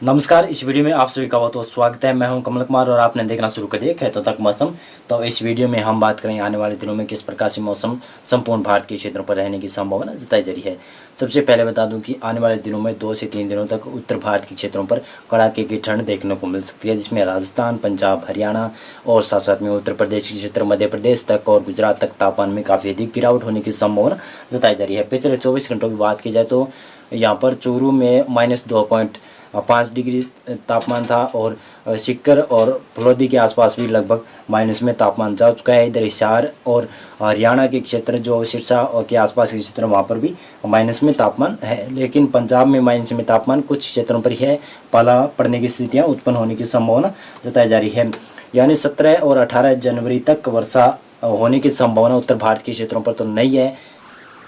नमस्कार। इस वीडियो में आप सभी का बहुत बहुत स्वागत है। मैं हूं कमल कुमार और आपने देखना शुरू कर दिया खेतों तक मौसम। तो इस वीडियो में हम बात करेंगे आने वाले दिनों में किस प्रकार से मौसम संपूर्ण भारत के क्षेत्रों पर रहने की संभावना जताई जा रही है। सबसे पहले बता दूं कि आने वाले दिनों में 2 से 3 दिनों तक उत्तर भारत के क्षेत्रों पर कड़ाके की ठंड देखने को मिल सकती है, जिसमें राजस्थान, पंजाब, हरियाणा और साथ साथ में उत्तर प्रदेश के क्षेत्र, मध्य प्रदेश तक और गुजरात तक तापमान में काफ़ी अधिक गिरावट होने की संभावना जताई जा रही है। पिछले 24 घंटों की बात की जाए तो यहाँ पर चूरू में -2.5 डिग्री तापमान था और सीकर और फलोदी के आसपास भी लगभग माइनस में तापमान जा चुका है। इधर हिसार और हरियाणा के क्षेत्र जो सिरसा और के आसपास के क्षेत्र वहाँ पर भी माइनस में तापमान है, लेकिन पंजाब में माइनस में तापमान कुछ क्षेत्रों पर ही है। पाला पड़ने की स्थितियाँ उत्पन्न होने की संभावना जताई जा रही है। यानी 17 और 18 जनवरी तक वर्षा होने की संभावना उत्तर भारत के क्षेत्रों पर तो नहीं है।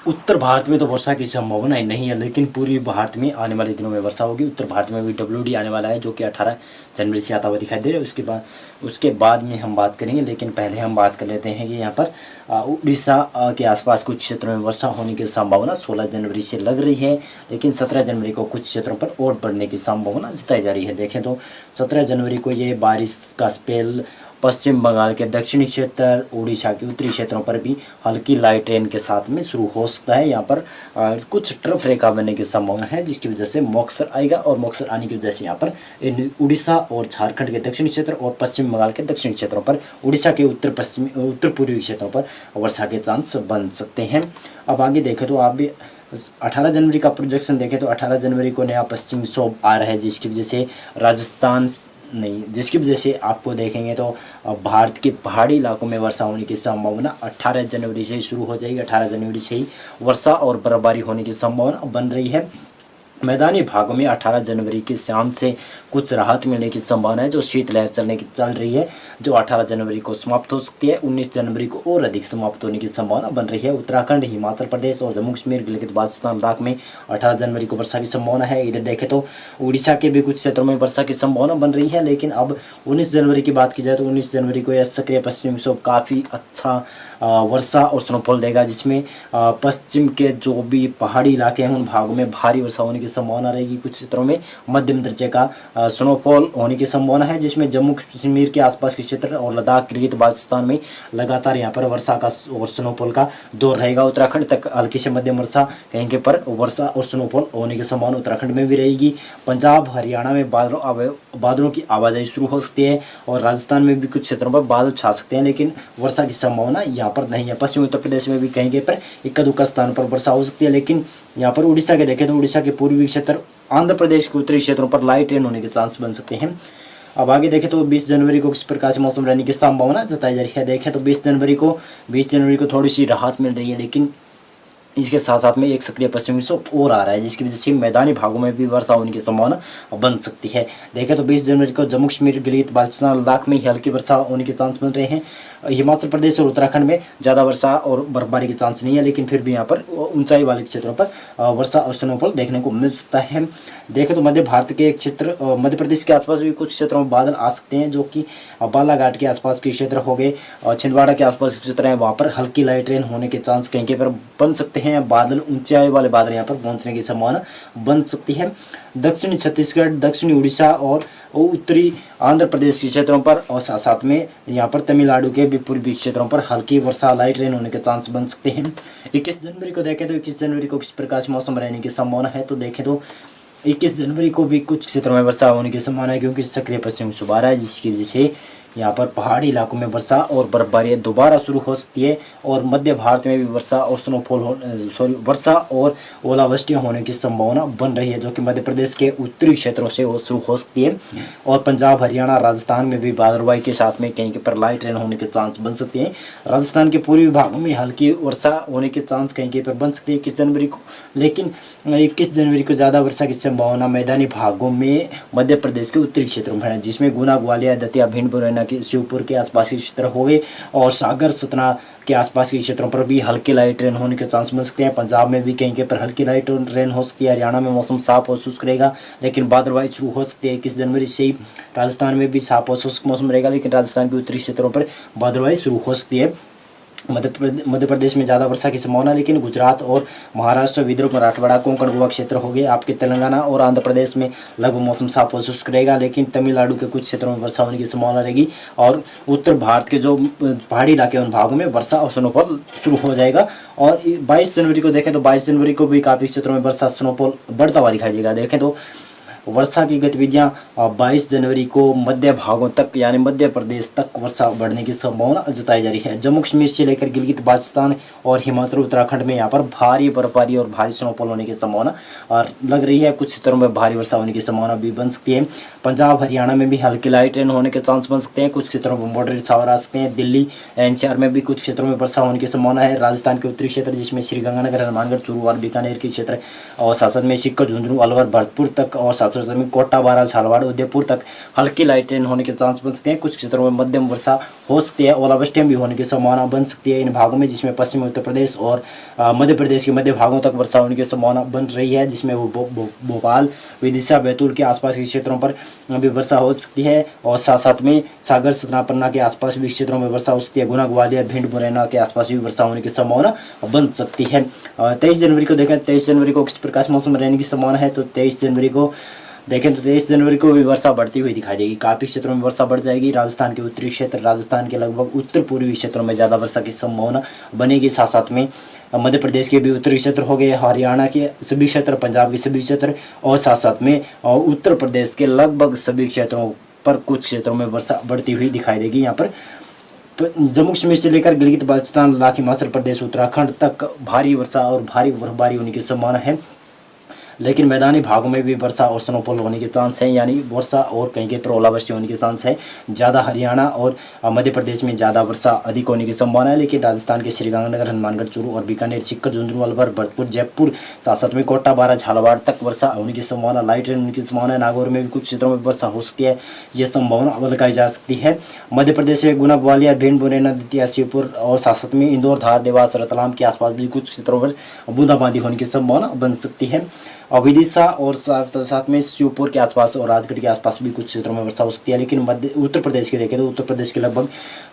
उत्तर भारत में तो वर्षा की संभावना ही नहीं है, लेकिन पूर्वी भारत में आने वाले दिनों में वर्षा होगी। उत्तर भारत में भी WD आने वाला है, जो कि 18 जनवरी से आता हुआ दिखाई दे रहा है। उसके बाद में हम बात करेंगे, लेकिन पहले हम बात कर लेते हैं कि यहाँ पर उड़ीसा के आसपास कुछ क्षेत्रों में वर्षा होने की संभावना 16 जनवरी से लग रही है, लेकिन 17 जनवरी को कुछ क्षेत्रों पर और बढ़ने की संभावना जताई जा रही है। देखें तो 17 जनवरी को ये बारिश का स्पेल पश्चिम बंगाल के दक्षिणी क्षेत्र, उड़ीसा के उत्तरी क्षेत्रों पर भी हल्की लाइट रेन के साथ में शुरू हो सकता है। यहाँ पर कुछ ट्रफ रेखा बनने की संभावना है, जिसकी वजह से मॉक्सर आएगा और मॉक्सर आने की वजह से यहाँ पर उड़ीसा और झारखंड के दक्षिणी क्षेत्र और पश्चिम बंगाल के दक्षिणी क्षेत्रों पर, उड़ीसा के उत्तर पूर्वी क्षेत्रों पर वर्षा के चांस बन सकते हैं। अब आगे देखें तो आप भी 18 जनवरी का प्रोजेक्शन देखें तो 18 जनवरी को नया पश्चिमी विक्षोभ आ रहा है, जिसकी वजह से आपको देखेंगे तो भारत के पहाड़ी इलाकों में वर्षा होने की संभावना 18 जनवरी से ही शुरू हो जाएगी। 18 जनवरी से ही वर्षा और बर्फबारी होने की संभावना बन रही है। मैदानी भागों में 18 जनवरी की शाम से कुछ राहत मिलने की संभावना है। जो शीतलहर चल रही है, जो 18 जनवरी को समाप्त हो सकती है, 19 जनवरी को और अधिक समाप्त होने की संभावना बन रही है। उत्तराखंड, हिमाचल प्रदेश और जम्मू कश्मीर, गिलगित बाल्टिस्तान लद्दाख में 18 जनवरी को वर्षा की संभावना है। इधर देखें तो उड़ीसा के भी कुछ क्षेत्रों में वर्षा की संभावना बन रही है, लेकिन अब 19 जनवरी की बात की जाए तो 19 जनवरी को यह सक्रिय पश्चिमी विक्षोभ काफ़ी अच्छा वर्षा और स्नोफॉल देगा, जिसमें पश्चिम के जो भी पहाड़ी इलाके हैं उन भागों में भारी वर्षा होने की संभावना रहेगी। कुछ क्षेत्रों में मध्यम दर्जे का स्नोफॉल होने की संभावना है, जिसमें जम्मू कश्मीर के आसपास के क्षेत्र और लद्दाख, गिलगित बाल्टिस्तान में लगातार यहाँ पर वर्षा का और स्नोफॉल का दौर रहेगा। उत्तराखंड तक हल्की से मध्यम वर्षा, कहीं पर वर्षा और स्नोफॉल होने की संभावना उत्तराखंड में भी रहेगी। पंजाब, हरियाणा में बादलों की आवाजाही शुरू हो सकती है और राजस्थान में भी कुछ क्षेत्रों पर बादल छा सकते हैं, लेकिन वर्षा की संभावना यहाँ पर नहीं है। पश्चिमी उत्तर प्रदेश में भी कहीं पर इक्का दुक्का स्थान पर वर्षा हो सकती है, लेकिन यहाँ पर उड़ीसा के देखें तो उड़ीसा के पूर्वी क्षेत्र, आंध्र प्रदेश के उत्तरी क्षेत्रों पर लाइट रेन होने के चांस बन सकते हैं। अब आगे देखें तो 20 जनवरी को किस प्रकार से मौसम रहने की संभावना जताई जा रही है। देखें तो 20 जनवरी को थोड़ी सी राहत मिल रही है, लेकिन इसके साथ साथ में एक सक्रिय पश्चिमी विक्षोभ और आ रहा है, जिसकी वजह से मैदानी भागों में भी वर्षा होने की संभावना बन सकती है। देखें तो 20 जनवरी को जम्मू कश्मीर, गिलगित बाल्टिस्तान लद्दाख में ही हल्की वर्षा होने के चांस बन रहे हैं। हिमाचल प्रदेश और उत्तराखंड में ज़्यादा वर्षा और बर्फबारी के चांस नहीं है, लेकिन फिर भी यहाँ पर ऊंचाई वाले क्षेत्रों पर वर्षा और स्नोफॉल देखने को मिल सकता है। देखें तो मध्य भारत के क्षेत्र, मध्य प्रदेश के आसपास भी कुछ क्षेत्रों में बादल आ सकते हैं, जो कि बालाघाट के आसपास के क्षेत्र हो गए, छिंदवाड़ा के आसपास के क्षेत्र हैं, वहाँ पर हल्की लाइट रेन होने के चांस कहीं पर बन सकते हैं। बादल, ऊंचाई वाले बादल यहाँ पर पहुँचने की संभावना बन सकती है। दक्षिणी छत्तीसगढ़, दक्षिणी उड़ीसा और उत्तरी आंध्र प्रदेश के क्षेत्रों पर और साथ में यहाँ पर तमिलनाडु के भी पूर्वी क्षेत्रों पर हल्की वर्षा, लाइट रेन होने के चांस बन सकते हैं। 21 जनवरी को देखें तो 21 जनवरी को किस प्रकार से मौसम रहने की संभावना है, तो देखें तो 21 जनवरी को भी कुछ क्षेत्रों में वर्षा होने की संभावना है, क्योंकि सक्रिय पश्चिमी विक्षोभ आ रहा है, जिसकी वजह से यहाँ पर पहाड़ी इलाकों में वर्षा और बर्फबारी दोबारा शुरू हो सकती है और मध्य भारत में भी वर्षा और ओलावृष्टि होने की संभावना बन रही है, जो कि मध्य प्रदेश के उत्तरी क्षेत्रों से वो शुरू हो सकती है। और पंजाब, हरियाणा, राजस्थान में भी बादलवाई के साथ में कहीं पर लाइट रेन होने के चांस बन सकते हैं। राजस्थान के पूर्वी भागों में हल्की वर्षा होने के चांस कहीं पर बन सकती है 21 जनवरी को, लेकिन 21 जनवरी को ज़्यादा वर्षा की संभावना मैदानी भागों में मध्य प्रदेश के उत्तरी क्षेत्रों में है, जिसमें गुना, ग्वालियर, दतिया, भिंड, मुरैना के शिवपुर के आसपास के क्षेत्र हो गए और सागर, सतना के आसपास के क्षेत्रों पर भी हल्की लाइट रेन होने के चांस मिल सकते हैं। पंजाब में भी कहीं पर हल्की लाइट रेन हो सकती है। हरियाणा में मौसम साफ और शुष्क रहेगा, लेकिन बादलवाई शुरू हो सकती है 21 जनवरी से ही। राजस्थान में भी साफ और शुष्क मौसम रहेगा, लेकिन राजस्थान के उत्तरी क्षेत्रों पर बादलवाई शुरू हो सकती है। मध्य प्रदेश में ज़्यादा वर्षा की संभावना, लेकिन गुजरात और महाराष्ट्र, विदर्भ, मराठवाड़ा, कोंकण, गोवा क्षेत्र हो गए आपके, तेलंगाना और आंध्र प्रदेश में लगभग मौसम साफ और शुष्क रहेगा, लेकिन तमिलनाडु के कुछ क्षेत्रों में वर्षा होने की संभावना रहेगी। और उत्तर भारत के जो पहाड़ी इलाके उन भागों में वर्षा और स्नोफॉल शुरू हो जाएगा। और 22 जनवरी को देखें तो 22 जनवरी को भी काफ़ी क्षेत्रों में वर्षा स्नोफॉल बढ़ता हुआ दिखाई देगा। देखें तो वर्षा की गतिविधियां 22 जनवरी को मध्य भागों तक यानी मध्य प्रदेश तक वर्षा बढ़ने की संभावना जताई जा रही है। जम्मू कश्मीर से लेकर गिलगित बाल्टिस्तान और हिमाचल उत्तराखंड में यहाँ पर भारी बर्फबारी और भारी स्नोफॉल होने की संभावना और लग रही है। कुछ क्षेत्रों में भारी वर्षा होने की संभावना भी बन सकती है। पंजाब हरियाणा में भी हल्की लाइट रेन होने के चांस बन सकते हैं। कुछ क्षेत्रों में मॉडरेट शावर आ सकते हैं। दिल्ली एनसीआर में भी कुछ क्षेत्रों में वर्षा होने की संभावना है। राजस्थान के उत्तरी क्षेत्र जिसमें श्रीगंगानगर, हनुमानगढ़, चूरू और बीकानेर के क्षेत्र और साथ में सीकर, झुंझुनू, अलवर, भरतपुर तक और साथ में कोटा, बारा, झालावाड़, उदयपुर तक हल्की लाइट रेन होने के चांस बन सकते हैं। कुछ क्षेत्रों में मध्यम वर्षा हो सकती है। ओलावृष्टि भी होने की संभावना बन सकती है इन भागों में, जिसमें पश्चिमी उत्तर प्रदेश और मध्य प्रदेश के मध्य भागों तक वर्षा होने की संभावना बन रही है, जिसमें भोपाल, विदिशा, बैतूल के आसपास के क्षेत्रों पर भी वर्षा हो सकती है। और साथ में सागर, सतना, पन्ना के आसपास भी क्षेत्रों में वर्षा हो सकती है। गुना, ग्वालियर, भिंड, मुरैना के आसपास भी वर्षा होने की संभावना बन सकती है। 23 जनवरी को देखें, 23 जनवरी को किस प्रकार से मौसम रहने की संभावना है, तो 23 जनवरी को देखें तो 23 जनवरी को भी वर्षा बढ़ती हुई दिखाई देगी। काफ़ी क्षेत्रों में वर्षा बढ़ जाएगी। राजस्थान के उत्तरी क्षेत्र, राजस्थान के लगभग उत्तर पूर्वी क्षेत्रों में ज़्यादा वर्षा की संभावना बनेगी। साथ में मध्य प्रदेश के भी उत्तरी क्षेत्र हो गए, हरियाणा के सभी क्षेत्र, पंजाब के सभी क्षेत्र और साथ में उत्तर प्रदेश के लगभग सभी क्षेत्रों पर कुछ क्षेत्रों में वर्षा बढ़ती हुई दिखाई देगी। यहाँ पर जम्मू कश्मीर से लेकर गिलगित बाल्टिस्तान, लद्दाख, हिमाचल प्रदेश, उत्तराखंड तक भारी वर्षा और भारी बर्फबारी होने की संभावना है। लेकिन मैदानी भागों में भी वर्षा और स्नोफॉल होने के चांस हैं, यानी वर्षा और कहीं कहीं पर ओलावृष्टि होने के चांस है। ज़्यादा हरियाणा और मध्य प्रदेश में ज़्यादा वर्षा अधिक होने की संभावना है, लेकिन राजस्थान के श्रीगंगानगर, हनुमानगढ़, चूरू और बीकानेर, सीकर, झुंझुनू, अलवर, भरतपुर, जयपुर, साथ में कोटा, बारा, झालावाड़ तक वर्षा होने की संभावना, लाइट रेन होने की संभावना है। नागौर में भी कुछ क्षेत्रों में वर्षा हो सकती है, ये संभावना लगाई जा सकती है। मध्य प्रदेश में गुना, ग्वालियर, भिंड, मुरैना, दतिया, श्योपुर और साथ में इंदौर, धार, देवास, रतलाम के आसपास भी कुछ क्षेत्रों पर बूंदाबांदी होने की संभावना बन सकती है। और विदिशा और साथ में श्योपुर के आसपास और राजगढ़ के आसपास भी कुछ क्षेत्रों में वर्षा हो सकती है। लेकिन उत्तर प्रदेश की देखें तो उत्तर प्रदेश के लगभग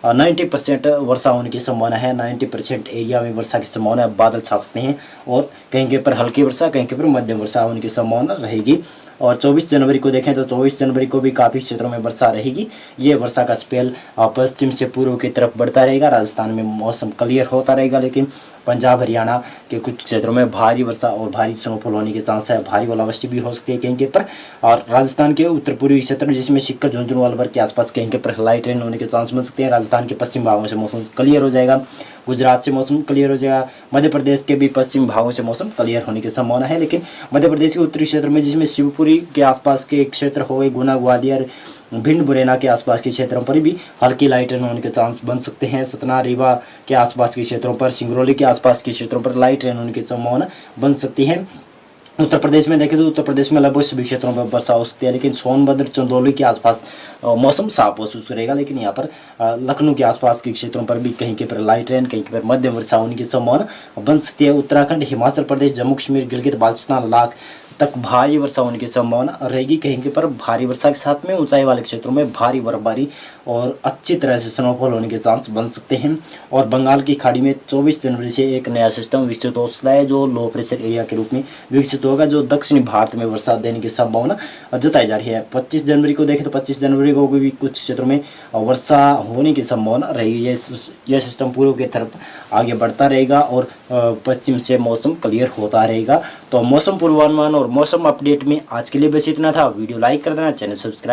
90% वर्षा होने की संभावना है। 90% एरिया में वर्षा की संभावना है। बादल छा सकते हैं और कहीं कहीं पर हल्की वर्षा, कहीं कहीं पर मध्यम वर्षा होने की संभावना रहेगी। और 24 जनवरी को देखें तो 24 जनवरी को भी काफ़ी क्षेत्रों में वर्षा रहेगी। ये वर्षा का स्पेल पश्चिम से पूर्व की तरफ बढ़ता रहेगा। राजस्थान में मौसम क्लियर होता रहेगा, लेकिन पंजाब, हरियाणा के कुछ क्षेत्रों में भारी वर्षा और भारी स्नोफॉल होने के चांस है। भारी ओलावृष्टि भी हो सकती है कहीं के पर। और राजस्थान के उत्तर पूर्वी क्षेत्र जिसमें सीकर, झुंझुनू, अलवर के आसपास कहीं के पर लाइट रेन होने के चांस बन सकते हैं। राजस्थान के पश्चिम भागों से मौसम क्लियर हो जाएगा। गुजरात से मौसम क्लियर हो जाएगा। मध्य प्रदेश के भी पश्चिम भागों से मौसम क्लियर होने की संभावना है। लेकिन मध्य प्रदेश के उत्तरी क्षेत्र में जिसमें शिवपुरी के आसपास के क्षेत्र हो गए, गुना, ग्वालियर, भिंड, मुरैना के आसपास के क्षेत्रों पर भी हल्की लाइट रेन होने के चांस बन सकते हैं। सतना, रीवा के आसपास के क्षेत्रों पर, सिंगरौली के आसपास के क्षेत्रों पर लाइट रेन होने की संभावना बन सकती है। उत्तर प्रदेश में देखें तो उत्तर प्रदेश में लगभग सभी क्षेत्रों में वर्षा हो सकती है, लेकिन सोनभद्र, चंदौली के आसपास मौसम साफ महसूस रहेगा। लेकिन यहाँ पर लखनऊ के आसपास के क्षेत्रों पर भी कहीं के पर लाइट रेन, कहीं के पर मध्यम वर्षा होने की संभावना बन सकती है। उत्तराखंड, हिमाचल प्रदेश, जम्मू कश्मीर, गिलगित बाल्टिस्तान, लद्दाख तक भारी वर्षा होने की संभावना रहेगी। कहीं के पर भारी वर्षा के साथ में ऊंचाई वाले क्षेत्रों में भारी बर्फबारी और अच्छी तरह से स्नोफॉल होने के चांस बन सकते हैं। और बंगाल की खाड़ी में 24 जनवरी से एक नया सिस्टम विकसित हो सकता है, जो लो प्रेशर एरिया के रूप में विकसित होगा, जो दक्षिणी भारत में वर्षा देने की संभावना जताई जा रही है। 25 जनवरी को देखें तो 25 जनवरी को भी कुछ क्षेत्रों में वर्षा होने की संभावना रहेगी। यह सिस्टम पूर्व की तरफ आगे बढ़ता रहेगा और पश्चिम से मौसम क्लियर होता रहेगा। तो मौसम पूर्वानुमान और मौसम अपडेट में आज के लिए बस इतना था। वीडियो लाइक कर देना, चैनल सब्सक्राइब